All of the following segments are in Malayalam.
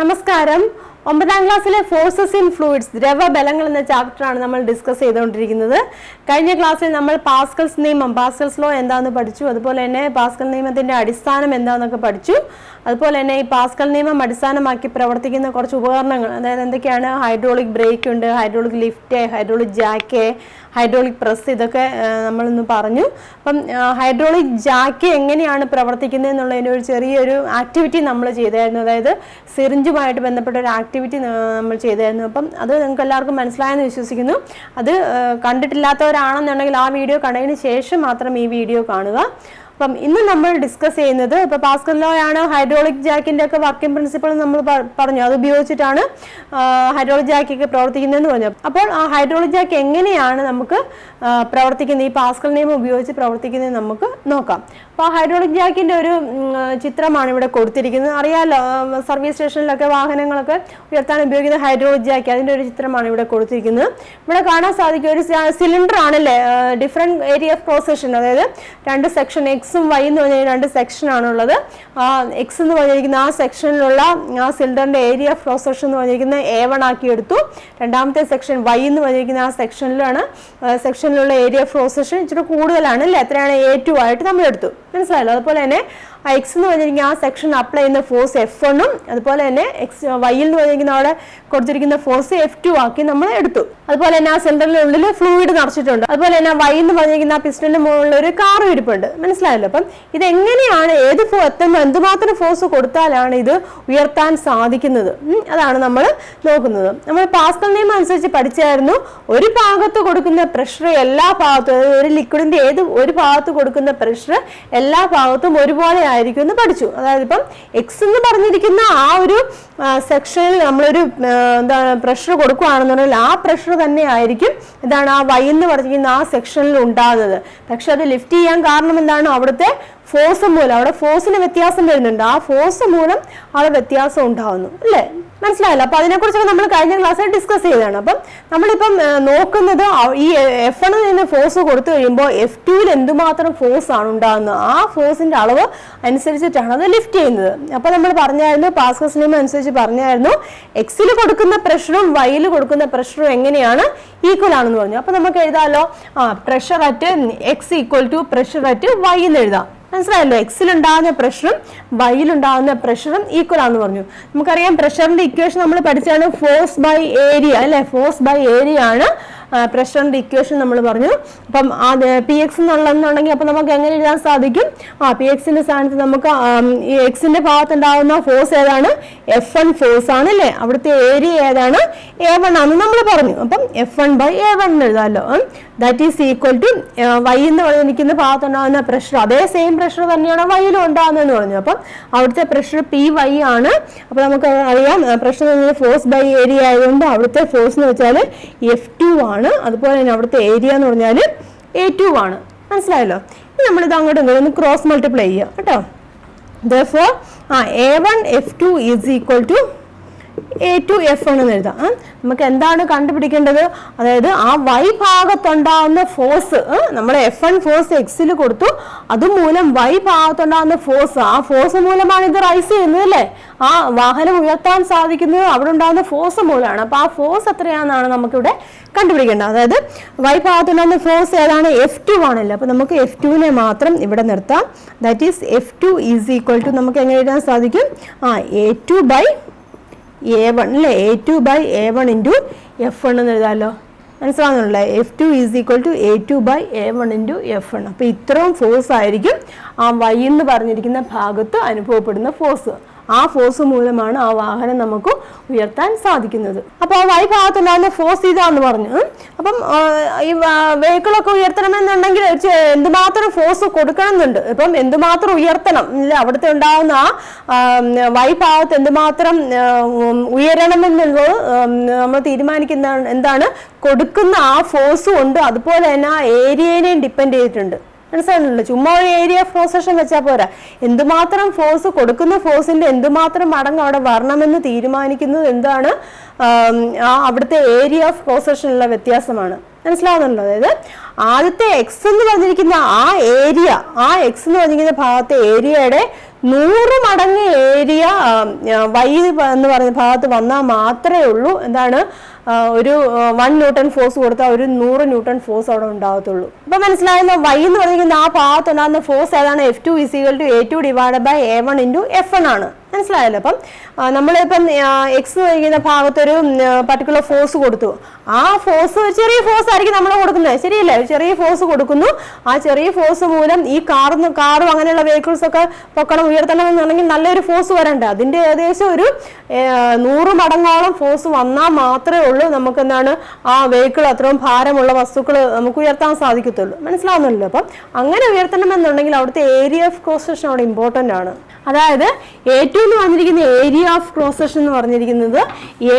നമസ്കാരം. 9ാം ക്ലാസ്സിലെ forcesinfluids ദ്രവബലങ്ങൾ എന്ന ചാപ്റ്ററാണ് നമ്മൾ ഡിസ്കസ് ചെയ്തുകൊണ്ടിരിക്കുന്നത്. കഴിഞ്ഞ ക്ലാസ്സിൽ നമ്മൾ പാസ്കൽസ് നിയമം, പാസ്കൽസ് ലോ എന്താണെന്ന് പഠിച്ചു. അതുപോലെ തന്നെ പാസ്കൽ നിയമത്തിന്റെ അടിസ്ഥാനം എന്താണെന്നൊക്കെ പഠിച്ചു. അതുപോലെ തന്നെ ഈ പാസ്കൽ നിയമം അടിസ്ഥാനമാക്കി പ്രവർത്തിക്കുന്ന കുറച്ച് ഉപകരണങ്ങൾ, അതായത് എന്തൊക്കെയാണ്, ഹൈഡ്രോളിക് ബ്രേക്ക് ഉണ്ട്, hydraulic lift, hydraulic Jack, hydraulic press, ഇതൊക്കെ നമ്മളിന്ന് പറഞ്ഞു. അപ്പം ഹൈഡ്രോളിക് ജാക്ക് എങ്ങനെയാണ് പ്രവർത്തിക്കുന്നത് എന്നുള്ളതിൻ്റെ ഒരു ചെറിയൊരു ആക്ടിവിറ്റി നമ്മൾ ചെയ്തായിരുന്നു. അതായത് സിറിഞ്ചുമായിട്ട് ബന്ധപ്പെട്ട ഒരു ആക്ടിവിറ്റി നമ്മൾ ചെയ്തായിരുന്നു. അപ്പം അത് നിങ്ങൾക്ക് എല്ലാവർക്കും മനസ്സിലായെന്ന് വിശ്വസിക്കുന്നു. അത് കണ്ടിട്ടില്ലാത്തവരാണെന്നുണ്ടെങ്കിൽ ആ വീഡിയോ കണ്ടതിന് ശേഷം മാത്രം ഈ വീഡിയോ കാണുക. അപ്പം ഇന്ന് നമ്മൾ ഡിസ്കസ് ചെയ്യുന്നത് ഇപ്പോൾ പാസ്കൽ ലോ ആണ്. ഹൈഡ്രോളിക് ജാക്കിൻ്റെ ഒക്കെ വർക്കിംഗ് പ്രിൻസിപ്പിൾ നമ്മൾ പറഞ്ഞു. അത് ഉപയോഗിച്ചിട്ടാണ് ഹൈഡ്രോളിക് ജാക്കൊക്കെ പ്രവർത്തിക്കുന്നതെന്ന് പറഞ്ഞു. അപ്പോൾ ആ ഹൈഡ്രോളിക് ജാക്ക് എങ്ങനെയാണ് നമുക്ക് പ്രവർത്തിക്കുന്നത്, ഈ പാസ്കൽ നിയമം ഉപയോഗിച്ച് പ്രവർത്തിക്കുന്നത് നമുക്ക് നോക്കാം. അപ്പോൾ ആ ഹൈഡ്രോളിക് ജാക്കിൻ്റെ ഒരു ചിത്രമാണ് ഇവിടെ കൊടുത്തിരിക്കുന്നത്. അറിയാമല്ലോ, സർവീസ് സ്റ്റേഷനിലൊക്കെ വാഹനങ്ങളൊക്കെ ഉയർത്താൻ ഉപയോഗിക്കുന്ന ഹൈഡ്രോളിക് ജാക്ക്, അതിൻ്റെ ഒരു ചിത്രമാണ് ഇവിടെ കൊടുത്തിരിക്കുന്നത്. ഇവിടെ കാണാൻ സാധിക്കും ഒരു സിലിണ്ടർ ആണല്ലേ, different area of cross section, അതായത് രണ്ട് സെക്ഷൻ, എക്സും വൈ എന്ന് പറഞ്ഞാൽ രണ്ട് സെക്ഷനാണുള്ളത്. എക്സ് എന്ന് പറഞ്ഞിരിക്കുന്ന ആ സെക്ഷനിലുള്ള ആ സിലിണ്ടറിൻ്റെ ഏരിയ ഓഫ് ക്രോസ് സെക്ഷൻ എന്ന് പറഞ്ഞിരിക്കുന്നത് A1 ആക്കി എടുത്തു. രണ്ടാമത്തെ സെക്ഷൻ വൈ എന്ന് പറഞ്ഞിരിക്കുന്ന ആ സെക്ഷനിലുള്ള ഏരിയ ഓഫ് ക്രോസ് സെക്ഷൻ ഇച്ചിരി കൂടുതലാണ് അല്ലേ, എത്രയാണ് A2 ആയിട്ട് നമ്മൾ എടുത്തു. മനസ്സിലായല്ലോ. അതുപോലെ തന്നെ എക്സ് എന്ന് പറഞ്ഞിരിക്കുന്ന ആ സെക്ഷൻ അപ്ലൈ ചെയ്യുന്ന ഫോഴ്സ് F1ഉം അതുപോലെ തന്നെ വൈയിൽ എന്ന് പറഞ്ഞിരിക്കുന്ന അവിടെ കൊടുത്തിരിക്കുന്ന ഫോഴ്സ് F2 ആക്കി നമ്മൾ എടുത്തു. അതുപോലെ തന്നെ ആ സെന്ററിനുള്ളിൽ ഫ്ലൂയിഡ് നിറച്ചിട്ടുണ്ട്. അതുപോലെ തന്നെ വൈ എന്ന് പറഞ്ഞിരിക്കുന്ന ആ പിസ്റ്റന്റെ മുകളിൽ ഒരു കാറും ഇരിപ്പുണ്ട്. മനസ്സിലായല്ലോ. അപ്പം ഇതെങ്ങനെയാണ്, എന്തുമാത്രം ഫോഴ്സ് കൊടുത്താലാണ് ഇത് ഉയർത്താൻ സാധിക്കുന്നത്, അതാണ് നമ്മൾ നോക്കുന്നത്. നമ്മൾ പാസ്കൽ നിയമം അനുസരിച്ച് പഠിച്ചായിരുന്നു, ഒരു ഭാഗത്ത് കൊടുക്കുന്ന പ്രഷർ എല്ലാ ഭാഗത്തും, അതായത് ഒരു ലിക്വിഡിന്റെ ഒരു ഭാഗത്ത് കൊടുക്കുന്ന പ്രഷർ എല്ലാ ഭാഗത്തും ഒരുപോലെ ആയിരിക്കും എന്ന് പഠിച്ചു. അതായത് ഇപ്പം എക്സ് എന്ന് പറഞ്ഞിരിക്കുന്ന ആ ഒരു സെക്ഷനിൽ നമ്മളൊരു പ്രഷർ കൊടുക്കുകയാണെന്നുണ്ടെങ്കിൽ ആ പ്രഷർ തന്നെ ആയിരിക്കും എന്താണ് ആ വൈ എന്ന് പറഞ്ഞിരിക്കുന്ന ആ സെക്ഷനിൽ ഉണ്ടാകുന്നത്. പക്ഷെ അത് ലിഫ്റ്റ് ചെയ്യാൻ കാരണം എന്താണ്, അവിടുത്തെ ഫോഴ്സ് മൂലം, അവിടെ ഫോഴ്സിന് വ്യത്യാസം വരുന്നുണ്ട്. ആ ഫോഴ്സ് മൂലം അവിടെ വ്യത്യാസം ഉണ്ടാകുന്നു അല്ലേ. മനസ്സിലായല്ലോ. അപ്പൊ അതിനെക്കുറിച്ചൊക്കെ നമ്മൾ കഴിഞ്ഞ ക്ലാസ്സിൽ ഡിസ്കസ് ചെയ്തതാണ്. അപ്പം നമ്മളിപ്പം നോക്കുന്നത് ഈ F1 നിന്ന് ഫോഴ്സ് കൊടുത്തു കഴിയുമ്പോൾ F2-ൽ എന്തുമാത്രം ഫോഴ്സ് ആണ് ഉണ്ടാകുന്നത്, ആ ഫോഴ്സിന്റെ അളവ് അനുസരിച്ചിട്ടാണ് അത് ലിഫ്റ്റ് ചെയ്യുന്നത്. അപ്പൊ നമ്മൾ പറഞ്ഞായിരുന്നു, പാസ്കൽസ് നിയമം അനുസരിച്ച് പറഞ്ഞായിരുന്നു, എക്സിൽ കൊടുക്കുന്ന പ്രഷറും വൈയിൽ കൊടുക്കുന്ന പ്രഷറും എങ്ങനെയാണ്, ഈക്വൽ ആണെന്ന് പറഞ്ഞു. അപ്പൊ നമുക്ക് എഴുതാമല്ലോ, pressure at X equal to pressure at Y എന്ന് എഴുതാം. മനസ്സിലായല്ലോ. എക്സിലുണ്ടാകുന്ന പ്രഷറും വൈയിലുണ്ടാകുന്ന പ്രഷറും ഈക്വൽ ആണെന്ന് പറഞ്ഞു. നമുക്കറിയാം പ്രഷറിന്റെ ഇക്വേഷൻ നമ്മൾ പഠിച്ചാണ്, ഫോഴ്സ് ബൈ ഏരിയ അല്ലെ. ഫോഴ്സ് ബൈ ഏരിയ ആണ് പ്രഷറിന്റെ ഇക്വേഷൻ നമ്മൾ പറഞ്ഞു. അപ്പം പി എക്സ് എന്നുണ്ടെങ്കിൽ അപ്പൊ നമുക്ക് എങ്ങനെ എഴുതാൻ സാധിക്കും, പി എക്സിന്റെ സ്ഥാനത്ത് നമുക്ക് ഈ എക്സിന്റെ ഭാഗത്തുണ്ടാകുന്ന ഫോഴ്സ് ഏതാണ്, F1 ഫോഴ്സ് ആണ് അല്ലേ. അവിടുത്തെ ഏരിയ ഏതാണ്, A1 ആണെന്ന് നമ്മൾ പറഞ്ഞു. അപ്പം F1 ബൈ A1 എന്ന് എഴുതാമല്ലോ. That is equal to Y എന്ന് പറഞ്ഞിരിക്കുന്ന ഭാഗത്തുണ്ടാകുന്ന പ്രഷർ, അതേ സെയിം പ്രഷർ തന്നെയാണ് വൈയിലും ഉണ്ടാകുന്നതെന്ന് പറഞ്ഞു. അപ്പം അവിടുത്തെ പ്രഷർ PY ആണ്. അപ്പൊ നമുക്ക് അറിയാം, പ്രഷർ ഫോഴ്സ് ബൈ ഏരിയ ആയതുകൊണ്ട് അവിടുത്തെ ഫോഴ്സ് എന്ന് വെച്ചാൽ F2 ആണ്. അതുപോലെ തന്നെ അവിടുത്തെ ഏരിയ എന്ന് പറഞ്ഞാൽ A2 ആണ്. മനസ്സിലായല്ലോ. നമ്മളിത് അങ്ങോട്ടും ഇങ്ങോട്ടും ക്രോസ് മൾട്ടിപ്ലൈ ചെയ്യാം കേട്ടോ. Therefore A1 F2 is equal to A2 F1 എന്ന് എഴുതാം. നമുക്ക് എന്താണ് കണ്ടുപിടിക്കേണ്ടത്, അതായത് ആ വൈ ഭാഗത്തുണ്ടാകുന്ന ഫോഴ്സ്, നമ്മൾ F1 ഫോഴ്സ് എക്സിൽ കൊടുത്തു, അതുമൂലം വൈ ഭാഗത്തുണ്ടാകുന്ന ഫോഴ്സ്, ആ ഫോഴ്സ് മൂലമാണ് ഇത് റൈസ് ചെയ്യുന്നത് അല്ലേ. ആ വാഹനം ഉയർത്താൻ സാധിക്കുന്നത് അവിടെ ഉണ്ടാകുന്ന ഫോഴ്സ് മൂലമാണ്. അപ്പൊ ആ ഫോഴ്സ് എത്രയാണെന്നാണ് നമുക്കിവിടെ കണ്ടുപിടിക്കേണ്ടത്. അതായത് വൈ ഭാഗത്തുണ്ടാകുന്ന ഫോഴ്സ് ഏതാണ്, F2 ആണല്ലോ. അപ്പൊ നമുക്ക് F2-നെ മാത്രം ഇവിടെ നിർത്താം. That is F2 is equal to നമുക്ക് എങ്ങനെ എഴുതാൻ സാധിക്കും, A2 ബൈ A1 അല്ലേ. A2 by A1 into F1 എന്ന് എഴുതാമല്ലോ. മനസ്സിലാകുന്നുണ്ടല്ലേ. F2 is equal to A2 by A1 into F1. അപ്പൊ ഇത്രയും ഫോഴ്സ് ആയിരിക്കും ആ വൈ എന്ന് പറഞ്ഞിരിക്കുന്ന ഭാഗത്ത് അനുഭവപ്പെടുന്ന ഫോഴ്സ്. ആ ഫോഴ്സ് മൂലമാണ് ആ വാഹനം നമുക്ക് ഉയർത്താൻ സാധിക്കുന്നത്. അപ്പൊ ആ വൈ ഭാഗത്തുണ്ടാകുന്ന ഫോഴ്സ് ഇതാന്ന് പറഞ്ഞു. അപ്പം ഈ വെഹിക്കിളൊക്കെ ഉയർത്തണമെന്നുണ്ടെങ്കിൽ എന്തുമാത്രം ഫോഴ്സ് കൊടുക്കണം എന്നുണ്ട്. ഇപ്പം എന്തുമാത്രം ഉയർത്തണം ഇല്ല, അവിടുത്തെ ഉണ്ടാകുന്ന ആ വൈ ഭാഗത്ത് എന്തുമാത്രം ഉയരണമെന്നുള്ളത് നമ്മൾ തീരുമാനിക്കുന്ന എന്താണ്, കൊടുക്കുന്ന ആ ഫോഴ്സും ഉണ്ട്, അതുപോലെ തന്നെ ആ ഏരിയനെയും ഡിപ്പെൻഡ് ചെയ്തിട്ടുണ്ട്. മനസ്സിലാകുന്നുണ്ട്. ചുമ്മാ ഒരു ഏരിയ ഓഫ് ക്രോസ് സെക്ഷൻ വെച്ചാൽ പോരാ, എന്തുമാത്രം ഫോഴ്സ് കൊടുക്കുന്ന ഫോഴ്സിന്റെ എന്തുമാത്രം മടങ്ങ് അവിടെ വരണമെന്ന് തീരുമാനിക്കുന്നത് എന്താണ്, അവിടുത്തെ ഏരിയ ഓഫ് ക്രോസ് സെക്ഷനുള്ള വ്യത്യാസമാണ്. മനസ്സിലാവുന്നുണ്ടോ? അതായത് ആദ്യത്തെ എക്സ് എന്ന് പറഞ്ഞിരിക്കുന്ന ആ ഏരിയ, ആ എക്സ് എന്ന് പറഞ്ഞിരിക്കുന്ന ഭാഗത്തെ ഏരിയയുടെ 100 മടങ്ങ് ഏരിയ y എന്ന് പറയുന്ന ഭാഗത്ത് വന്നാൽ മാത്രമേ ഉള്ളൂ എന്താണ് ഒരു 1 ന്യൂട്ടൺ ഫോഴ്സ് കൊടുത്താൽ ഒരു 100 ന്യൂട്ടൺ ഫോഴ്സ് അവിടെ ഉണ്ടാകത്തുള്ളൂ. അപ്പൊ മനസ്സിലായല്ലോ, y എന്ന് പറഞ്ഞിരിക്കുന്ന ആ ഭാഗത്ത് ഉണ്ടാകുന്ന ഫോഴ്സ് ഏതാണ്? F2 = A2 / A1 × F1 ആണ്. മനസ്സിലായല്ലോ. അപ്പം നമ്മളിപ്പം എക്സ് കഴിക്കുന്ന ഭാഗത്തൊരു പർട്ടിക്കുലർ ഫോഴ്സ് കൊടുത്തു. ആ ഫോഴ്സ് ചെറിയ ഫോഴ്സ് ആയിരിക്കും നമ്മൾ കൊടുക്കുന്നത്, ശരിയല്ലേ? ചെറിയ ഫോഴ്സ് കൊടുക്കുന്നു. ആ ചെറിയ ഫോഴ്സ് മൂലം ഈ കാറും അങ്ങനെയുള്ള വെഹിക്കിൾസ് ഒക്കെ പൊക്കണം ഉയർത്തണം എന്നുണ്ടെങ്കിൽ നല്ലൊരു ഫോഴ്സ് വരണ്ടേ? അതിന്റെ ഏകദേശം ഒരു 100 മടങ്ങോളം ഫോഴ്സ് വന്നാൽ മാത്രമേ ഉള്ളൂ നമുക്ക് എന്താണ് ആ വെഹിക്കിൾ അത്രയും ഭാരമുള്ള വസ്തുക്കൾ നമുക്ക് ഉയർത്താൻ സാധിക്കത്തുള്ളൂ. മനസ്സിലാവുന്നല്ലോ. അപ്പം അങ്ങനെ ഉയർത്തണമെന്നുണ്ടെങ്കിൽ അവിടുത്തെ ഏരിയ ഓഫ് ക്രോസ് സെക്ഷൻ അവിടെ ഇമ്പോർട്ടൻ്റ് ആണ്. അതായത് A2 എന്ന് പറഞ്ഞിരിക്കുന്ന ഏരിയ ഓഫ് ക്രോസ് സെക്ഷൻ എന്ന് പറഞ്ഞിരിക്കുന്നത്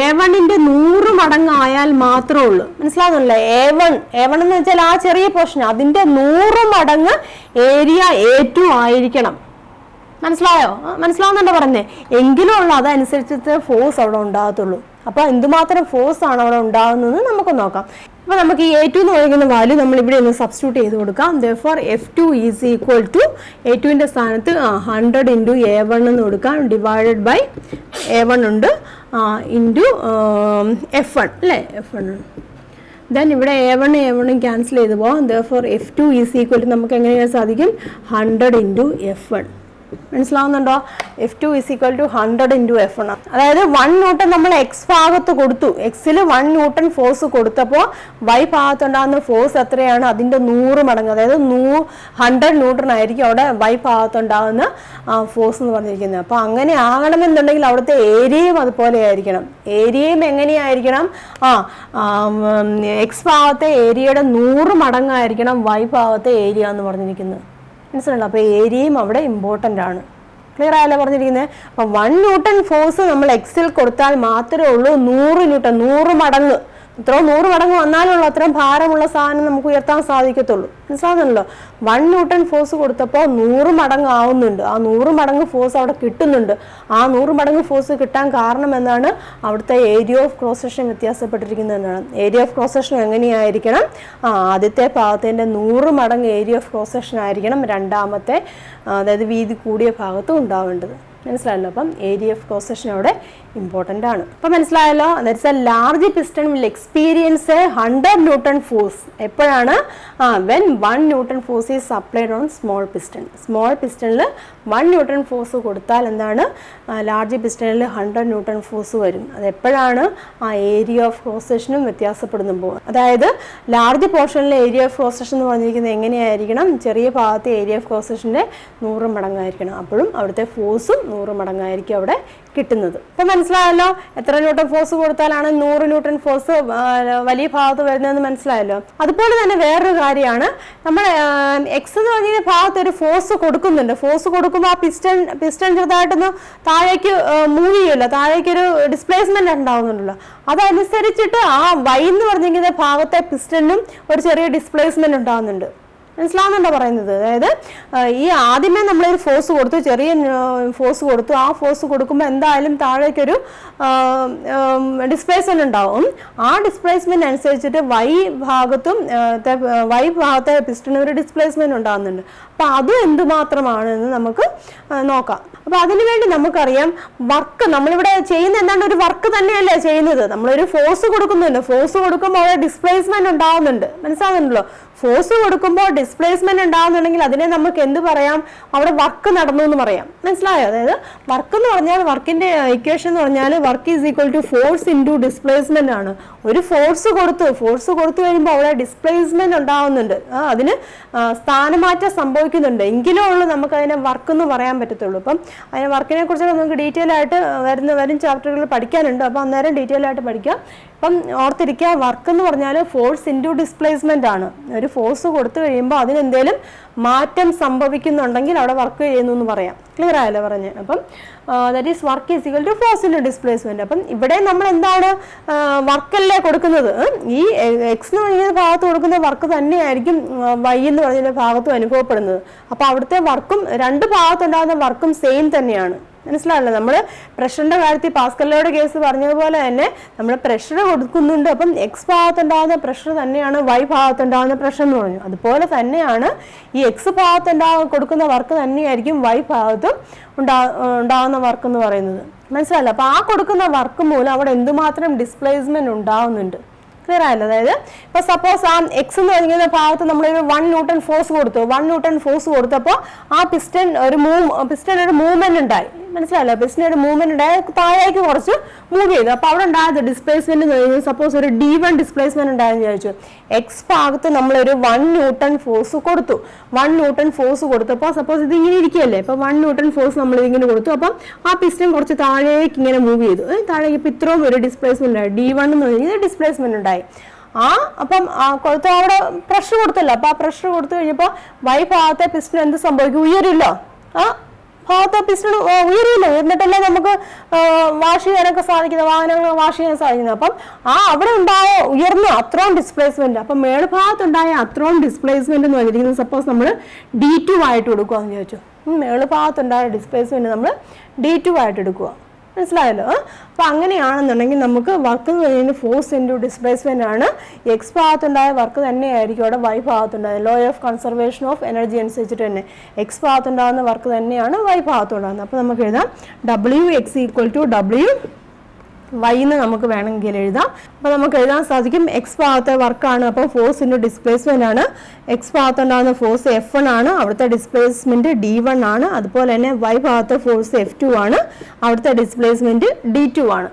A1-ന്റെ 100 മടങ്ങായാൽ മാത്രമേ ഉള്ളൂ. മനസ്സിലാവുന്നല്ലോ. A1 എന്ന് വെച്ചാൽ ആ ചെറിയ പോർഷൻ, അതിന്റെ 100 മടങ്ങ് ഏരിയ A2 ആയിരിക്കണം. മനസ്സിലായോ? മനസ്സിലാവുന്നുണ്ടോ പറഞ്ഞേ? എങ്കിലും ഉള്ളൂ അതനുസരിച്ചിട്ട് ഫോഴ്സ് അവിടെ ഉണ്ടാകത്തുള്ളൂ. അപ്പൊ എന്തുമാത്രം ഫോഴ്സ് ആണ് അവിടെ ഉണ്ടാകുന്നത് നമുക്ക് നോക്കാം. അപ്പൊ നമുക്ക് ഈ A2 എന്ന് പറയുന്ന വാല്യൂ നമ്മൾ ഇവിടെ ഒന്ന് സബ്സ്റ്റിറ്റ്യൂട്ട് ചെയ്ത് കൊടുക്കാം. Therefore F2 = A2-ന്റെ സ്ഥാനത്ത് 100 × A1 എന്ന് കൊടുക്കാം, ഡിവൈഡഡ് ബൈ A1 ഉണ്ട് ഇൻറ്റു F1 അല്ലേ? F1 ദെൻ ഇവിടെ A1 ക്യാൻസൽ ചെയ്ത് പോകാം. Therefore F2 = നമുക്ക് എങ്ങനെ ചെയ്യാൻ സാധിക്കും? 100 × F1. മനസ്സിലാവുന്നുണ്ടോ? F2 = 100 × F1. അതായത് 1 ന്യൂട്ടൺ നമ്മൾ എക്സ് ഭാഗത്ത് കൊടുത്തു. എക്സിൽ 1 ന്യൂട്ടൺ ഫോഴ്സ് കൊടുത്തപ്പോൾ y ഭാഗത്തുണ്ടാകുന്ന ഫോഴ്സ് എത്രയാണ്? അതിന്റെ 100 മടങ്ങ്, അതായത് 100 ന്യൂട്ടൺ ആയിരിക്കും അവിടെ y ഭാഗത്തുണ്ടാകുന്ന ഫോഴ്സ് എന്ന് പറഞ്ഞിരിക്കുന്നത്. അപ്പൊ അങ്ങനെ ആകണമെന്നുണ്ടെങ്കിൽ അവിടുത്തെ ഏരിയയും അതുപോലെ ആയിരിക്കണം. ഏരിയയും എങ്ങനെയായിരിക്കണം? എക്സ് ഭാഗത്തെ ഏരിയയുടെ 100 മടങ്ങായിരിക്കണം y ഭാഗത്തെ ഏരിയ എന്ന് പറഞ്ഞിരിക്കുന്നത്. മനസ്സിലുണ്ടോ? അപ്പോൾ ഏരിയയും അവിടെ ഇമ്പോർട്ടൻ്റ് ആണ്. ക്ലിയർ ആയല്ലോ പറഞ്ഞിരിക്കുന്നത്. അപ്പം 1 ന്യൂട്ടൺ ഫോഴ്സ് നമ്മൾ എക്സിൽ കൊടുത്താൽ മാത്രമേ ഉള്ളൂ 100 ന്യൂട്ടൺ, 100 മടങ്ങ്, ഇത്രയും 100 മടങ്ങ് വന്നാലുള്ള അത്രയും ഭാരമുള്ള സാധനം നമുക്ക് ഉയർത്താൻ സാധിക്കത്തുള്ളൂ. മനസ്സിലാകുന്നുണ്ടല്ലോ. 1 ന്യൂട്ടൺ ഫോഴ്സ് കൊടുത്തപ്പോൾ 100 മടങ്ങ് ആവുന്നുണ്ട്. ആ 100 മടങ്ങ് ഫോഴ്സ് അവിടെ കിട്ടുന്നുണ്ട്. ആ 100 മടങ്ങ് ഫോഴ്സ് കിട്ടാൻ കാരണം എന്താണ്? അവിടുത്തെ ഏരിയ ഓഫ് ക്രോസ് സെക്ഷൻ വ്യത്യാസപ്പെട്ടിരിക്കുന്നതാണ്. ഏരിയ ഓഫ് ക്രോസ് സെക്ഷൻ എങ്ങനെയായിരിക്കണം? ആദ്യത്തെ ഭാഗത്തിൻ്റെ 100 മടങ്ങ് ഏരിയ ഓഫ് ക്രോസ് സെക്ഷൻ ആയിരിക്കണം രണ്ടാമത്തെ, അതായത് വീതി കൂടിയ ഭാഗത്തും ഉണ്ടാവേണ്ടത്. മനസ്സിലായല്ലോ. അപ്പം ഏരിയ ഓഫ് ക്രോസ് സെക്ഷൻ അവിടെ ഇമ്പോർട്ടൻ്റ് ആണ്. അപ്പം മനസ്സിലായല്ലോ. That's a large piston will experience a 100 newton force. എപ്പോഴാണ്? When 1 newton force is applied on small piston. Small പിസ്റ്റണിൽ 1 ന്യൂട്ടൺ ഫോഴ്സ് കൊടുത്താൽ എന്താണ്? ലാർജ് പിസ്റ്റണിൽ 100 ന്യൂട്ടൺ ഫോഴ്സ് വരും. അതെപ്പോഴാണ്? ആ ഏരിയ ഓഫ് ക്രോസ് സെക്ഷനും വ്യത്യാസപ്പെടുമ്പോൾ. അതായത് ലാർജ് പോർഷനിലെ ഏരിയ ഓഫ് ക്രോസ് സെക്ഷൻ എന്ന് പറഞ്ഞിരിക്കുന്നത് എങ്ങനെയായിരിക്കണം? ചെറിയ ഭാഗത്തെ ഏരിയ ഓഫ് ക്രോസ് സെക്ഷൻ്റെ 100 മടങ്ങായിരിക്കണം. അപ്പോഴും അവിടുത്തെ ഫോഴ്സും 100 മടങ്ങായിരിക്കും അവിടെ കിട്ടുന്നത്. അപ്പം മനസ്സിലായല്ലോ എത്ര ന്യൂട്ടൺ ഫോഴ്സ് കൊടുത്താലാണ് 100 ന്യൂട്ടൺ ഫോഴ്സ് വലിയ ഭാഗത്ത് വരുന്നതെന്ന് മനസ്സിലായല്ലോ. അതുപോലെ തന്നെ വേറൊരു കാര്യമാണ്, നമ്മൾ എക്സ് എന്ന് പറഞ്ഞ ഭാഗത്ത് ഒരു ഫോഴ്സ് കൊടുക്കുന്നുണ്ട്. ഫോഴ്സ് കൊടുക്കുമ്പോൾ ആ പിസ്റ്റൺ ചെറുതായിട്ടൊന്ന് താഴേക്ക് മൂവ് ചെയ്യുമല്ലോ, താഴേക്കൊരു ഡിസ്പ്ലേസ്മെന്റ് ഉണ്ടാവുന്നുണ്ടല്ലോ. അതനുസരിച്ചിട്ട് ആ y എന്ന് പറഞ്ഞിരിക്കുന്ന ഭാഗത്തെ പിസ്റ്റണിനും ഒരു ചെറിയ ഡിസ്പ്ലേസ്മെന്റ് ഉണ്ടാകുന്നുണ്ട്. മനസ്സിലാവുന്നുണ്ടോ പറയുന്നത്? അതായത് ഈ ആദ്യമേ നമ്മളൊരു ഫോഴ്സ് കൊടുത്തു, ചെറിയ ഫോഴ്സ് കൊടുത്തു. ആ ഫോഴ്സ് കൊടുക്കുമ്പോൾ എന്തായാലും താഴേക്കൊരു ഡിസ്പ്ലേസ്മെന്റ് ഉണ്ടാവും. ആ ഡിസ്പ്ലേസ്മെന്റ് അനുസരിച്ചിട്ട് y ഭാഗത്തെ പിസ്റ്റണിന് ഒരു ഡിസ്പ്ലേസ്മെന്റ് ഉണ്ടാകുന്നുണ്ട്. അപ്പം അത് എന്തുമാത്രമാണെന്ന് നമുക്ക് നോക്കാം. അപ്പം അതിനുവേണ്ടി നമുക്കറിയാം വർക്ക് നമ്മളിവിടെ ചെയ്യുന്ന എന്താണ്? ഒരു വർക്ക് തന്നെയല്ലേ ചെയ്യുന്നത്. നമ്മളൊരു ഫോഴ്സ് കൊടുക്കുന്നുണ്ട്. ഫോഴ്സ് കൊടുക്കുമ്പോൾ അവിടെ ഡിസ്പ്ലേസ്മെന്റ് ഉണ്ടാവുന്നുണ്ട്. മനസ്സിലാകുന്നുണ്ടല്ലോ. ഫോഴ്സ് കൊടുക്കുമ്പോൾ ഡിസ്പ്ലേസ്മെന്റ് ഉണ്ടാകുന്നുണ്ടെങ്കിൽ അതിനെ നമുക്ക് എന്ത് പറയാം? അവിടെ വർക്ക് നടന്നു എന്ന് പറയാം. മനസ്സിലായോ? അതായത് വർക്ക് എന്ന് പറഞ്ഞാൽ, വർക്കിന്റെ ഇക്വേഷൻ എന്ന് പറഞ്ഞാൽ work is equal to force into displacement ആണ്. ഒരു ഫോഴ്സ് കൊടുത്തു കഴിയുമ്പോൾ അവിടെ ഡിസ്പ്ലേസ്മെന്റ് ഉണ്ടാവുന്നുണ്ട്. അതിന് സ്ഥാനമാറ്റം സംഭവിക്കുന്നുണ്ട്. എങ്കിലും ഉള്ളൂ നമുക്ക് അതിനെ വർക്ക് എന്ന് പറയാൻ പറ്റത്തുള്ളൂ. അപ്പം അതിന് വർക്കിനെ കുറിച്ച് നമുക്ക് ഡീറ്റെയിൽ ആയിട്ട് വരും ചാപ്റ്ററുകളിൽ പഠിക്കാനുണ്ട്. അപ്പം അന്നേരം ഡീറ്റെയിൽ ആയിട്ട് പഠിക്കാം. അപ്പം ഓർത്തിരിക്കുക, വർക്ക് എന്ന് പറഞ്ഞാൽ ഫോഴ്സ് ഇൻറ്റു ഡിസ്പ്ലേസ്മെന്റ് ആണ്. ഒരു ഫോഴ്സ് കൊടുത്തു കഴിയുമ്പോൾ അതിനെന്തേലും മാറ്റം സംഭവിക്കുന്നുണ്ടെങ്കിൽ അവിടെ വർക്ക് ചെയ്യുന്നു എന്ന് പറയാം. ക്ലിയർ ആയല്ലോ പറഞ്ഞ്? അപ്പം that is work is equal to force into displacement. അപ്പം ഇവിടെ നമ്മൾ എന്താണ് വർക്കല്ലേ കൊടുക്കുന്നത്? ഈ എക്സ് എന്ന് പറയുന്ന ഭാഗത്ത് കൊടുക്കുന്ന വർക്ക് തന്നെയായിരിക്കും y എന്ന് പറയുന്ന ഭാഗത്തും അനുഭവപ്പെടുന്നത്. അപ്പം അവിടുത്തെ വർക്കും രണ്ട് ഭാഗത്തുണ്ടാകുന്ന വർക്കും സെയിം തന്നെയാണ്. മനസ്സിലായല്ലോ? നമ്മൾ പ്രഷറിന്റെ കാര്യത്തിൽ പാസ്കലിന്റെ കേസ് പറഞ്ഞതുപോലെ തന്നെ നമ്മൾ പ്രഷർ കൊടുക്കുന്നുണ്ട്. അപ്പം എക്സ് ഭാഗത്തുണ്ടാകുന്ന പ്രഷർ തന്നെയാണ് വൈ ഭാഗത്തുണ്ടാകുന്ന പ്രഷർ എന്ന് പറഞ്ഞു. അതുപോലെ തന്നെയാണ് ഈ എക്സ് കൊടുക്കുന്ന വർക്ക് തന്നെയായിരിക്കും വൈ ഭാഗത്തും ഉണ്ടാകുന്ന വർക്ക് എന്ന് പറയുന്നത്. മനസ്സിലായല്ലോ? അപ്പൊ ആ കൊടുക്കുന്ന വർക്ക് മൂലം അവിടെ എന്തുമാത്രം ഡിസ്പ്ലേസ്മെന്റ് ഉണ്ടാവുന്നുണ്ട്. ക്ലിയർ ആയല്ലോ? അതായത് ഇപ്പൊ സപ്പോസ് ആ എക്സ് എന്ന് പറയുന്ന ഭാഗത്ത് നമ്മളൊരു 1 ന്യൂട്ടൺ ഫോഴ്സ് കൊടുത്തു. 1 ന്യൂട്ടൺ ഫോഴ്സ് കൊടുത്തപ്പോൾ ആ പിസ്റ്റൺ ഒരു മൂവ്മെന്റ് ഉണ്ടായി. മനസ്സിലായല്ലോ? പിസ്റ്റൺ ഒരു മൂവ്മെന്റ് ഉണ്ടായി, താഴേക്ക് കുറച്ച് മൂവ് ചെയ്തു. അപ്പൊ അവിടെ ഉണ്ടായത് ഡിസ്പ്ലേസ്മെന്റ് സപ്പോസ് ഒരു D1 ഡിസ്പ്ലേസ്മെന്റ് ഉണ്ടായെന്ന് വിചാരിച്ചു. എക്സ് ഭാഗത്ത് നമ്മളൊരു 1 ന്യൂട്ടൺ ഫോഴ്സ് കൊടുത്തു. 1 ന്യൂട്ടൺ ഫോഴ്സ് കൊടുത്തപ്പോൾ സപ്പോസ് ഇത് ഇങ്ങനെ ഇരിക്കുകയല്ലേ, അപ്പൊ 1 ന്യൂട്ടൺ ഫോഴ്സ് നമ്മൾ ഇങ്ങനെ കൊടുത്തു. അപ്പം ആ പിസ്റ്റൺ കുറച്ച് താഴേക്ക് ഇങ്ങനെ മൂവ് ചെയ്തു. താഴേക്ക് ഇപ്പൊ ഇത്രയും ഒരു ഡിസ്പ്ലേസ്മെന്റ് ഉണ്ടായി. D1 എന്ന് പറയുന്നത് ഡിസ്പ്ലേസ്മെന്റ് ഉണ്ടായി. അപ്പം കൊടുത്ത അവിടെ പ്രഷർ കൊടുത്തല്ലോ. അപ്പൊ ആ പ്രഷർ കൊടുത്തു കഴിഞ്ഞപ്പോൾ വൈ ഭാഗത്തെ പിസ്റ്റൺ എന്ത് സംഭവിക്കും? ഉയരില്ലോ. ആ ഭാഗത്തെ പിസ്റ്റൺ ഉയരില്ല. ഉയർന്നിട്ടല്ലേ നമുക്ക് വാഷ് ചെയ്യാനൊക്കെ സാധിക്കുന്നത്, വാഹനങ്ങൾ വാഷ് ചെയ്യാൻ സാധിക്കുന്നത്. അപ്പം അവിടെ ഉണ്ടായ ഉയർന്ന അത്രയും ഡിസ്പ്ലേസ്മെന്റ്, അപ്പം മേളുഭാഗത്തുണ്ടായ അത്രയും ഡിസ്പ്ലേസ്മെന്റ് എന്ന് പറഞ്ഞിരിക്കുന്നത് സപ്പോസ് നമ്മൾ D2 ആയിട്ട് കൊടുക്കുകയെന്ന് ചോദിച്ചു. മേളുഭാഗത്തുണ്ടായ ഡിസ്പ്ലേസ്മെന്റ് നമ്മൾ D2 ആയിട്ട് എടുക്കുക. മനസ്സിലായല്ലോ? അപ്പൊ അങ്ങനെയാണെന്നുണ്ടെങ്കിൽ നമുക്ക് വർക്ക് എന്ന് പറയുന്നത് ഫോഴ്സ് ഇൻറ്റു ഡിസ്പ്ലേസ്മെന്റ് ആണ്. എക്സ് ഭാഗത്തുണ്ടായ വർക്ക് തന്നെയായിരിക്കും അവിടെ വൈ ഭാഗത്തുണ്ടായത്. Law of conservation of energy അനുസരിച്ചിട്ട് തന്നെ എക്സ് ഭാഗത്തുണ്ടാകുന്ന വർക്ക് തന്നെയാണ് വൈ ഭാഗത്തുണ്ടാകുന്നത്. അപ്പൊ നമുക്ക് എഴുതാം WX = W y എന്ന് നമുക്ക് വേണമെങ്കിൽ എഴുതാം. അപ്പോൾ നമുക്ക് എഴുതാൻ സാധിക്കും എക്സ് ഭാഗത്തെ വർക്കാണ്, അപ്പോൾ ഫോഴ്സ് ഇൻറ്റു ഡിസ്പ്ലേസ്മെന്റ് ആണ്. എക്സ് ഭാഗത്തുണ്ടാകുന്ന ഫോഴ്സ് F1 ആണ്, അവിടുത്തെ ഡിസ്പ്ലേസ്മെന്റ് D1 ആണ്. അതുപോലെ തന്നെ വൈ ഭാഗത്തെ ഫോഴ്സ് F2 ആണ്, അവിടുത്തെ ഡിസ്പ്ലേസ്മെന്റ് D2 ആണ്.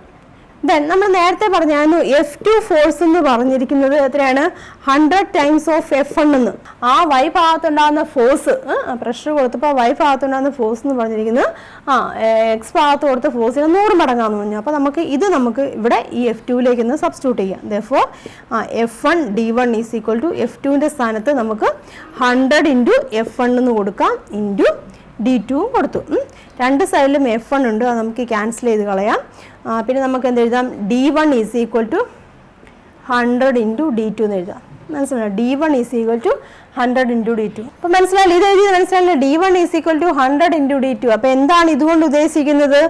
ദെൻ നമ്മൾ നേരത്തെ പറഞ്ഞായിരുന്നു F2 ഫോഴ്സ് എന്ന് പറഞ്ഞിരിക്കുന്നത് എത്രയാണ്? 100 ടൈംസ് ഓഫ് F1 എന്ന്. ആ വൈ ഭാഗത്തുണ്ടാകുന്ന ഫോഴ്സ്, പ്രഷർ കൊടുത്തപ്പോൾ വൈ ഭാഗത്തുണ്ടാകുന്ന ഫോഴ്സ് എന്ന് പറഞ്ഞിരിക്കുന്നത് എക്സ് ഭാഗത്ത് കൊടുത്ത ഫോഴ്സിന് 100 മടങ്ങാന്ന് പറഞ്ഞു. അപ്പോൾ നമുക്ക് ഇവിടെ ഈ F2ലേക്ക് ഒന്ന് സബ്സ്റ്റിറ്റ്യൂട്ട് ചെയ്യാം. therefore F1 D1 = F2ന്റെ സ്ഥാനത്ത് നമുക്ക് 100 × F1 എന്ന് കൊടുക്കാം, ഇൻറ്റു D2 കൊടുത്തു. രണ്ട് സൈഡിലും F1 ഉണ്ട്, അത് നമുക്ക് ക്യാൻസൽ ചെയ്ത് കളയാം. പിന്നെ നമുക്ക് എന്ത് എഴുതാം? D1 = 100 × D2 എന്ന് എഴുതാം. മനസ്സിലായോ? D1 = 100 × D2. അപ്പൊ മനസ്സിലായില്ല? ഇത് എഴുതി മനസ്സിലായില്ല? D1 = 100 × D2. അപ്പൊ എന്താണ് ഇതുകൊണ്ട് ഉദ്ദേശിക്കുന്നത്?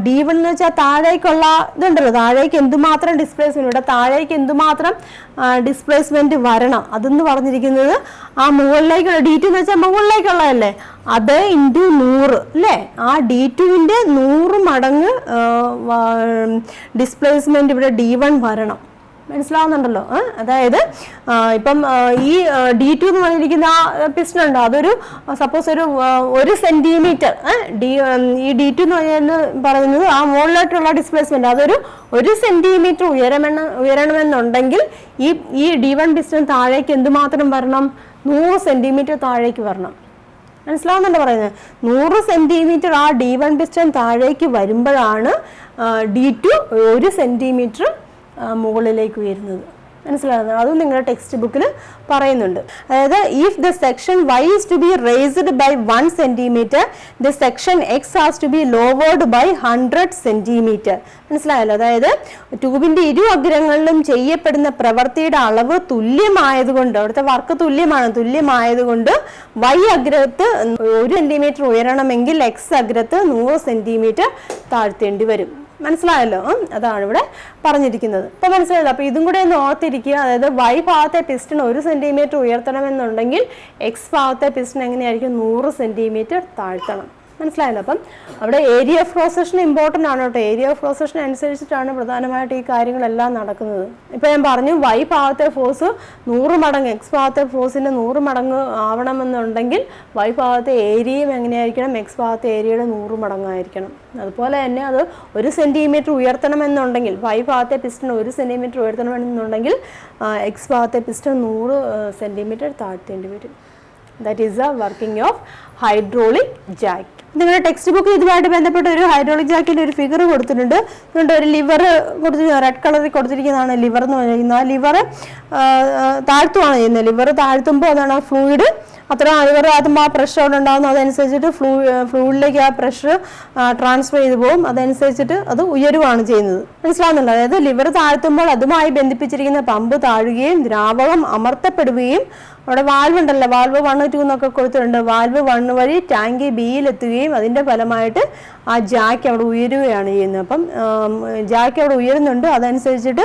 D1 എന്ന് വെച്ചാൽ താഴേക്കുള്ള ഇതുണ്ടല്ലോ, താഴേക്ക് എന്തുമാത്രം ഡിസ്പ്ലേസ്മെന്റ്, ഇവിടെ താഴേക്ക് എന്തുമാത്രം ഡിസ്പ്ലേസ്മെന്റ് വരണം അതെന്ന് പറഞ്ഞിരിക്കുന്നത് ആ മുകളിലേക്കുള്ള D2 എന്ന് വെച്ചാൽ മുകളിലേക്കുള്ളതല്ലേ, അത് ഇൻറ്റു 100 അല്ലേ? ആ D2ന്റെ 100 മടങ്ങ് ഡിസ്പ്ലേസ്മെന്റ് ഇവിടെ D1 വരണം. മനസ്സിലാവുന്നുണ്ടല്ലോ? അതായത് ഇപ്പം ഈ D2 എന്ന് പറഞ്ഞിരിക്കുന്ന ആ പിസ്റ്റൺ ഉണ്ട്, അതൊരു സപ്പോസ് ഒരു 1 സെന്റിമീറ്റർ ഈ D2 എന്ന് പറയുന്നത് ആ മുകളിലോട്ടുള്ള ഡിസ്പ്ലേസ്മെന്റ് അതൊരു 1 സെന്റിമീറ്റർ ഉയരണമെന്നുണ്ടെങ്കിൽ ഈ D1 പിസ്റ്റൺ താഴേക്ക് എന്തുമാത്രം വരണം? 100 സെന്റിമീറ്റർ താഴേക്ക് വരണം. മനസ്സിലാവുന്നുണ്ടോ പറയുന്നത്? 100 സെന്റിമീറ്റർ ആ D1 പിസ്റ്റൺ താഴേക്ക് വരുമ്പോഴാണ് D2 1 സെന്റിമീറ്റർ മുകളിലേക്ക് ഉയരുന്നത്. മനസ്സിലാകുന്നത്? അതും നിങ്ങളുടെ ടെക്സ്റ്റ് ബുക്കിൽ പറയുന്നുണ്ട്. അതായത് if the section y is to be raised by 1 centimeter, the section x has to be lowered by 100 centimeter. മനസ്സിലായല്ലോ? അതായത് ട്യൂബിന്റെ ഇരു അഗ്രങ്ങളിലും ചെയ്യപ്പെടുന്ന പ്രവൃത്തിയുടെ അളവ് തുല്യമായതുകൊണ്ട്, അവിടുത്തെ വർക്ക് തുല്യമായതുകൊണ്ട് y അഗ്രത്ത് 1 സെന്റിമീറ്റർ ഉയരണമെങ്കിൽ x അഗ്രത്ത് 100 സെന്റിമീറ്റർ താഴ്ത്തേണ്ടി വരും. മനസ്സിലായല്ലോ? അതാണ് ഇവിടെ പറഞ്ഞിരിക്കുന്നത്. അപ്പൊ മനസ്സിലായല്ലോ? അപ്പൊ ഇതും കൂടെ ഒന്ന് ഓർത്തിരിക്കുക. അതായത് വൈ ഭാഗത്തെ പിസ്റ്റൺ 1 സെന്റിമീറ്റർ ഉയർത്തണമെന്നുണ്ടെങ്കിൽ എക്സ് ഭാഗത്തെ പിസ്റ്റൺ എങ്ങനെയായിരിക്കും? 100 സെന്റിമീറ്റർ താഴ്ത്തണം. മനസ്സിലായല്ലോ? അപ്പം അവിടെ area of cross section important ആണ് കേട്ടോ. ഏരിയ ഓഫ് ക്രോസ് സെക്ഷൻ അനുസരിച്ചിട്ടാണ് പ്രധാനമായിട്ട് ഈ കാര്യങ്ങളെല്ലാം നടക്കുന്നത്. ഇപ്പം ഞാൻ പറഞ്ഞു വൈ ഭാഗത്തെ ഫോഴ്സ് 100 മടങ്ങ് എക്സ് ഭാഗത്തെ ഫോഴ്സിൻ്റെ 100 മടങ്ങ് ആവണമെന്നുണ്ടെങ്കിൽ വൈ ഭാഗത്തെ ഏരിയയും എങ്ങനെയായിരിക്കണം? എക്സ് ഭാഗത്തെ ഏരിയയുടെ 100 മടങ്ങായിരിക്കണം. അതുപോലെ തന്നെ അത് 1 സെന്റിമീറ്റർ ഉയർത്തണമെന്നുണ്ടെങ്കിൽ വൈ ഭാഗത്തെ പിസ്റ്റൺ 1 സെന്റിമീറ്റർ ഉയർത്തണമെന്നുണ്ടെങ്കിൽ എക്സ് ഭാഗത്തെ പിസ്റ്റൺ 100 സെന്റിമീറ്റർ താഴ്ത്തേണ്ടി വരും. That is the working of hydraulic Jack. നിങ്ങളുടെ ടെക്സ്റ്റ് ബുക്കിൽ ഇതുമായിട്ട് ബന്ധപ്പെട്ട ഒരു ഹൈഡ്രോളിക് ജാക്കിൻ്റെ ഒരു ഫിഗർ കൊടുത്തിട്ടുണ്ട്. അതുകൊണ്ട് ഒരു ലിവർ കൊടുത്തിരിക്കുന്നത് റെഡ് കളറിൽ കൊടുത്തിരിക്കുന്നതാണ് ലിവർ എന്ന് പറയുന്നത്. ആ ലിവർ താഴ്ത്തുവാണ് ചെയ്യുന്നത്. ലിവർ താഴ്ത്തുമ്പോൾ അതാണ് ആ ഫ്ലൂയിഡ് അത്ര ലിവർ ആകുമ്പോൾ ആ പ്രഷർ അവിടെ ഉണ്ടാകുന്നു. അതനുസരിച്ചിട്ട് ഫ്ലൂയിഡിലേക്ക് ആ പ്രഷർ ട്രാൻസ്ഫർ ചെയ്തു പോകും. അതനുസരിച്ചിട്ട് അത് ഉയരുവാണ് ചെയ്യുന്നത്. മനസ്സിലാവുന്നുണ്ടോ? അതായത് ലിവർ താഴ്ത്തുമ്പോൾ അതുമായി ബന്ധിപ്പിച്ചിരിക്കുന്ന പമ്പ് താഴുകയും ദ്രാവകം അമർത്തപ്പെടുകയും അവിടെ വാൽവ് ഉണ്ടല്ലോ, വാൽവ് 1, 2 എന്നൊക്കെ കൊടുത്തിട്ടുണ്ട്. വാൽവ് 1, പ്രഷറിന് വഴി ടാങ്ക് ബിയിലെത്തുകയും അതിൻ്റെ ഫലമായിട്ട് ആ ജാക്ക് അവിടെ ഉയരുകയാണ് ചെയ്യുന്നത്. അപ്പം ജാക്ക് അവിടെ ഉയരുന്നുണ്ട്, അതനുസരിച്ചിട്ട്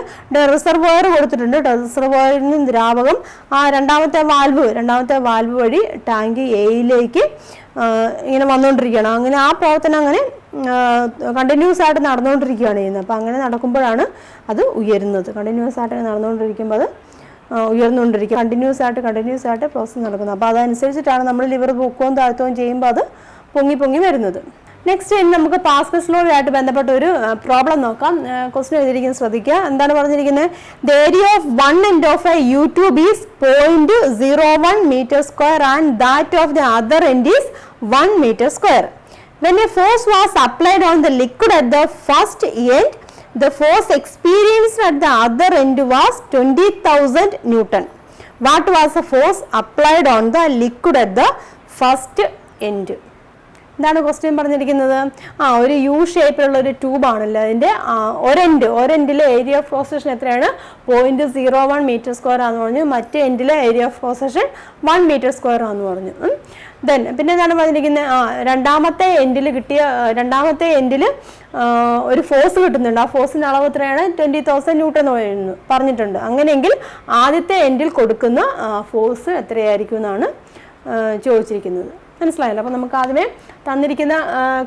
റിസർവോയർ കൊടുത്തിട്ടുണ്ട്. റിസർവോയറിൽ നിന്ന് ദ്രാവകം ആ രണ്ടാമത്തെ വാൽവ് വഴി ടാങ്ക് എയിലേക്ക് ഇങ്ങനെ വന്നുകൊണ്ടിരിക്കുകയാണ്. അങ്ങനെ ആ പ്രവർത്തനം അങ്ങനെ കണ്ടിന്യൂസ് ആയിട്ട് നടന്നുകൊണ്ടിരിക്കുകയാണ് ചെയ്യുന്നത്. അപ്പം അങ്ങനെ നടക്കുമ്പോഴാണ് അത് ഉയരുന്നത്. കണ്ടിന്യൂസ് ആയിട്ട് നടന്നുകൊണ്ടിരിക്കുമ്പോൾ അത് ഉയർന്നുകൊണ്ടിരിക്കും. കണ്ടിന്യൂസ് ആയിട്ട് പ്രോസസ്സ് നടക്കുന്നത്. അപ്പോൾ അതനുസരിച്ചിട്ടാണ് നമ്മൾ ലിവർ പൊക്കവും താഴ്ത്തവും ചെയ്യുമ്പോൾ അത് പൊങ്ങി വരുന്നത്. നെക്സ്റ്റ് ഇനി നമുക്ക് പാസ്കൽസ് ലോ ആയിട്ട് ബന്ധപ്പെട്ട ഒരു പ്രോബ്ലം നോക്കാം. ക്വസ്റ്റ്യൻ എഴുതിയിരിക്കുന്നത് ശ്രദ്ധിക്കുക. എന്താണ് പറഞ്ഞിരിക്കുന്നത്? The area of one end of a U tube is 0.01 meter square and that of the other end is 1 meter square. When a force was applied on the liquid at the first end, the force experienced at the other end was 20,000 Newton. What was the force applied on the liquid at the first end? എന്താണ് ക്വസ്റ്റ്യൻ പറഞ്ഞിരിക്കുന്നത്? ഒരു യു ഷേപ്പിലുള്ള ഒരു ട്യൂബാണല്ലോ. അതിൻ്റെ ഒരെൻഡിലെ ഏരിയ ഓഫ് ക്രോസ് സെക്ഷൻ എത്രയാണ്? 0.01 meter square ആണെന്ന് പറഞ്ഞു. മറ്റേ എൻഡിലെ area of cross section 1 meter square ആണെന്ന് പറഞ്ഞു. പിന്നെ എന്താണ് പറഞ്ഞിരിക്കുന്നത്? രണ്ടാമത്തെ എൻഡിൽ ഒരു ഫോഴ്സ് കിട്ടുന്നുണ്ട്. ആ ഫോഴ്സിൻ്റെ അളവ് എത്രയാണ്? 20,000 ന്യൂട്ടൺ പറഞ്ഞിട്ടുണ്ട്. അങ്ങനെയെങ്കിൽ ആദ്യത്തെ എൻഡിൽ കൊടുക്കുന്ന ഫോഴ്സ് എത്രയായിരിക്കും എന്നാണ് ചോദിച്ചിരിക്കുന്നത്. മനസ്സിലായല്ലോ? അപ്പം നമുക്ക് ആദ്യമേ തന്നിരിക്കുന്ന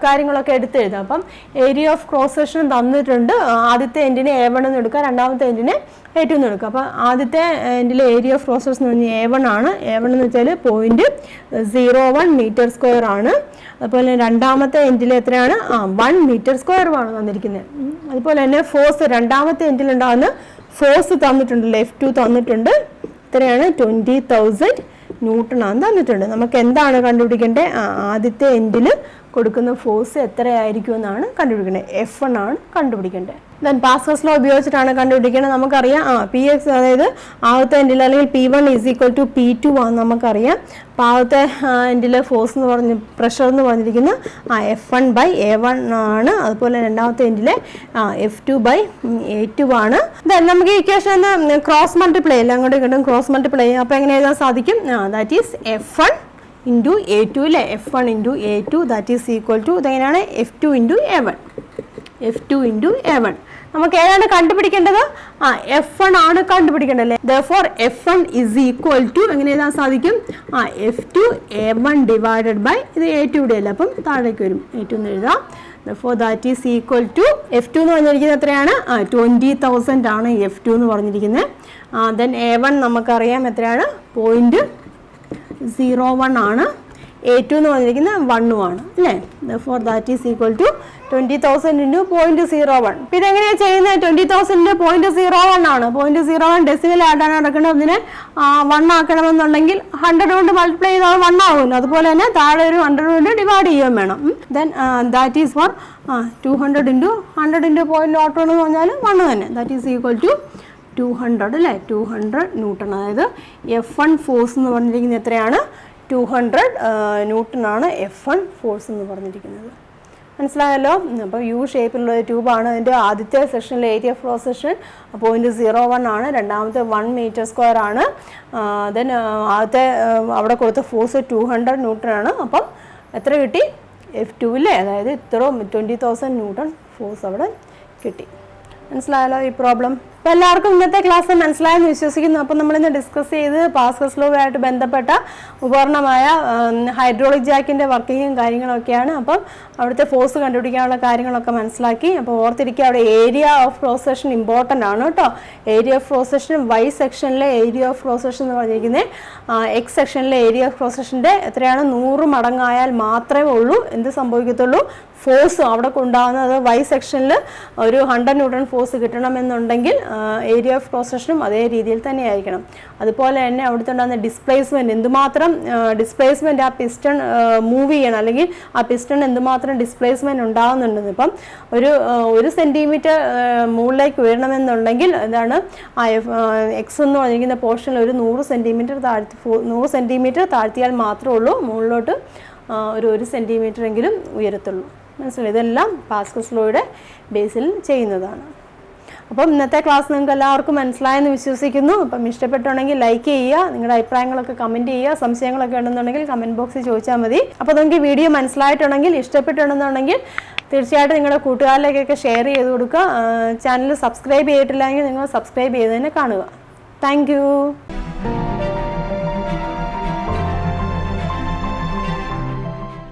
കാര്യങ്ങളൊക്കെ എടുത്തെഴുതാം. അപ്പം ഏരിയ ഓഫ് ക്രോസ് സെക്ഷൻ തന്നിട്ടുണ്ട്. ആദ്യത്തെ എൻഡിനെ A1 എന്ന് എടുക്കുക, രണ്ടാമത്തെ എൻഡിനെ A2 എന്ന് എടുക്കുക. അപ്പം ആദ്യത്തെ എൻഡിലെ ഏരിയ ഓഫ് ക്രോസ് സെക്ഷൻ എന്ന് പറഞ്ഞാൽ A1 ആണ്. A1 എന്ന് വെച്ചാൽ 0.01 meter square ആണ്. അതുപോലെ രണ്ടാമത്തെ എൻഡിൽ എത്രയാണ്? 1 meter square ആണ് തന്നിരിക്കുന്നത്. അതുപോലെ തന്നെ ഫോഴ്സ്, രണ്ടാമത്തെ എൻഡിലുണ്ടാകുന്ന ഫോഴ്സ് തന്നിട്ടുണ്ടല്ലോ, F2 തന്നിട്ടുണ്ട്. എത്രയാണ്? 20,000 ന്യൂട്ടൺ ആണ് തന്നിട്ടുണ്ട്. നമുക്ക് എന്താണ് കണ്ടുപിടിക്കേണ്ടത്? ആദ്യത്തെ എൻഡിൽ കൊടുക്കുന്ന ഫോഴ്സ് എത്രയായിരിക്കും എന്നാണ് കണ്ടുപിടിക്കേണ്ടത്. F1 ആണ് കണ്ടുപിടിക്കേണ്ടത്. ദെൻ പാസ്കൽസ് ലോ ഉപയോഗിച്ചിട്ടാണ് കണ്ടുപിടിക്കേണ്ടത്. നമുക്കറിയാം Px, അതായത് ആദ്യത്തെ എൻഡിൽ അല്ലെങ്കിൽ P1 = P2 ആണെന്ന് നമുക്കറിയാം. അപ്പോൾ ആദ്യത്തെ എൻഡിലെ ഫോഴ്സ് എന്ന് പറഞ്ഞ് പ്രഷർ എന്ന് പറഞ്ഞിരിക്കുന്നത് F1/A1 ആണ്. അതുപോലെ രണ്ടാമത്തെ എൻഡിലെ F2/A2 ആണ്. ദെൻ നമുക്ക് ഈ ഇക്വേഷൻ ക്രോസ് മൾട്ടിപ്ലൈ എല്ലാം അങ്ങോട്ടും ഇങ്ങോട്ടും ക്രോസ് മൾട്ടിപ്ലൈ ചെയ്യാം. അപ്പോൾ എങ്ങനെ എഴുതാൻ സാധിക്കും? ദാറ്റ് ഈസ് F1 × A2 അല്ലേ? F1 × A2 that is equal to ഇതെങ്ങനെയാണ്? F2 × A1. നമുക്ക് ഏതാണ് കണ്ടുപിടിക്കേണ്ടത്? F1 ആണ് കണ്ടുപിടിക്കേണ്ടത് അല്ലേ? Therefore F1 = എങ്ങനെ എഴുതാൻ സാധിക്കും? F2/A1 / ഇത് A2 ഇവിടെ അല്ല, അപ്പം താഴേക്ക് വരും. A2 എന്ന് എഴുതാം. Therefore that is equal to F2 എന്ന് പറഞ്ഞിരിക്കുന്നത് എത്രയാണ്? 20,000 ആണ് F2 എന്ന് പറഞ്ഞിരിക്കുന്നത്. ദെൻ A1 നമുക്കറിയാം എത്രയാണ്? 0.01 ആണ്. A2 എന്ന് പറഞ്ഞിരിക്കുന്നത് 1 ആണ് അല്ലേ? Therefore that is equal to 20,000 × 0.01. പിന്നെ എങ്ങനെയാണ് ചെയ്യുന്നത്? 20,000 × 0.01 ആണ്. 0.01 ഡെസിമൽ ആയിട്ടാണ് നടക്കുന്നത്. അതിനെ 1 ആക്കണമെന്നുണ്ടെങ്കിൽ 100 കൊണ്ട് മൾട്ടിപ്ലൈ ചെയ്താൽ 1 ആവുമല്ലോ. അതുപോലെ തന്നെ താഴെ ഒരു 100 കൊണ്ട് ഡിവൈഡ് ചെയ്യുകയും വേണം. ദെൻ ദാറ്റ് ഈസ് ഫോർ 200 × 100 × 0.01 എന്ന് പറഞ്ഞാൽ 1 തന്നെ. ദാറ്റ് ഈസ് ഈക്വൽ ടു 200 അല്ലേ? 200 ന്യൂട്ടൺ. അതായത് F1 ഫോഴ്സ് എന്ന് പറഞ്ഞിരിക്കുന്നത് എത്രയാണ്? 200 ന്യൂട്ടൺ ആണ് F1 ഫോഴ്സ് എന്ന് പറഞ്ഞിരിക്കുന്നത്. മനസ്സിലായല്ലോ? അപ്പോൾ യു ഷേപ്പിലുള്ള ട്യൂബാണ്. അതിൻ്റെ ആദ്യത്തെ സെക്ഷനിലെ ഏരിയ ഓഫ് ക്രോസ് സെക്ഷൻ 0.01 ആണ്. രണ്ടാമത്തെ 1 meter square ആണ്. ദെൻ ആദ്യത്തെ അവിടെ കൊടുത്ത ഫോഴ്സ് 200 ന്യൂട്ടൺ ആണ്. അപ്പം എത്ര കിട്ടി? F2 അല്ലേ? അതായത് ഇത്ര 20,000 ന്യൂട്ടൺ ഫോഴ്സ് അവിടെ കിട്ടി. മനസ്സിലായല്ലോ ഈ പ്രോബ്ലം? അപ്പോൾ എല്ലാവർക്കും ഇന്നത്തെ ക്ലാസ് മനസ്സിലായെന്ന് വിശ്വസിക്കുന്നു. അപ്പോൾ നമ്മളിന്ന് ഡിസ്കസ് ചെയ്ത് പാസ്കൽസ് ലോ ആയിട്ട് ബന്ധപ്പെട്ട ഉപകരണമായ ഹൈഡ്രോളിക് ജാക്കിൻ്റെ വർക്കിങ്ങും കാര്യങ്ങളൊക്കെയാണ്. അപ്പം അവിടുത്തെ ഫോഴ്സ് കണ്ടുപിടിക്കാനുള്ള കാര്യങ്ങളൊക്കെ മനസ്സിലാക്കി. അപ്പോൾ ഓർത്തിരിക്കുക, അവിടെ area of cross section important ആണ് കേട്ടോ. Area of cross section Y സെക്ഷനിലെ ഏരിയ ഓഫ് ക്രോസ് സെക്ഷൻ എന്ന് പറഞ്ഞിരിക്കുന്നത് X സെക്ഷനിലെ ഏരിയ ഓഫ് ക്രോസ് സെക്ഷൻ്റെ എത്രയാണ്? 100 മടങ്ങായാൽ മാത്രമേ ഉള്ളൂ എന്ത് സംഭവിക്കത്തുള്ളൂ? ഫോഴ്സ് അവിടെ ഉണ്ടാകുന്നത് Y സെക്ഷനിൽ ഒരു 100 ന്യൂട്ടൺ ഫോഴ്സ് കിട്ടണമെന്നുണ്ടെങ്കിൽ ഏരിയ ഓഫ് ക്രോസ് സെക്ഷനും അതേ രീതിയിൽ തന്നെ ആയിരിക്കണം. അതുപോലെ തന്നെ അവിടുത്തെ ഉണ്ടാകുന്ന ഡിസ്പ്ലേസ്മെൻറ്റ്, എന്തുമാത്രം ഡിസ്പ്ലേസ്മെൻറ്റ് ആ പിസ്റ്റൺ മൂവ് ചെയ്യണം, അല്ലെങ്കിൽ ആ പിസ്റ്റൺ എന്തുമാത്രം ഡിസ്പ്ലേസ്മെൻറ്റ് ഉണ്ടാകുന്നുണ്ടെന്ന്. ഇപ്പം ഒരു 1 സെൻറ്റിമീറ്റർ മുകളിലേക്ക് ഉയരണമെന്നുണ്ടെങ്കിൽ എന്താണ് ആ എക്സ് എന്ന് പറഞ്ഞിരിക്കുന്ന പോർഷനിൽ ഒരു 100 സെൻറ്റിമീറ്റർ താഴ്ത്തിയാൽ മാത്രമേ ഉള്ളൂ മുകളിലോട്ട് ഒരു 1 സെൻറ്റിമീറ്റർ എങ്കിലും ഉയരത്തുള്ളൂ. മനസ്സിലായി? ഇതെല്ലാം പാസ്കൽസ് ലോയുടെ ബേസിൽ ചെയ്യുന്നതാണ്. അപ്പം ഇന്നത്തെ ക്ലാസ് നിങ്ങൾക്ക് എല്ലാവർക്കും മനസ്സിലായെന്ന് വിശ്വസിക്കുന്നു. അപ്പം ഇഷ്ടപ്പെട്ടുണ്ടെങ്കിൽ ലൈക്ക് ചെയ്യുക, നിങ്ങളുടെ അഭിപ്രായങ്ങളൊക്കെ കമൻറ്റ് ചെയ്യുക, സംശയങ്ങളൊക്കെ ഉണ്ടെന്നുണ്ടെങ്കിൽ കമൻറ്റ് ബോക്സിൽ ചോദിച്ചാൽ മതി. അപ്പോൾ നിങ്ങൾക്ക് വീഡിയോ മനസ്സിലായിട്ടുണ്ടെങ്കിൽ ഇഷ്ടപ്പെട്ടുണ്ടെന്നുണ്ടെങ്കിൽ തീർച്ചയായിട്ടും നിങ്ങളുടെ കൂട്ടുകാരിലേക്കൊക്കെ ഷെയർ ചെയ്ത് കൊടുക്കുക. ചാനൽ സബ്സ്ക്രൈബ് ചെയ്തിട്ടില്ലെങ്കിൽ നിങ്ങൾ സബ്സ്ക്രൈബ് ചെയ്ത് തന്നെ കാണുക. താങ്ക്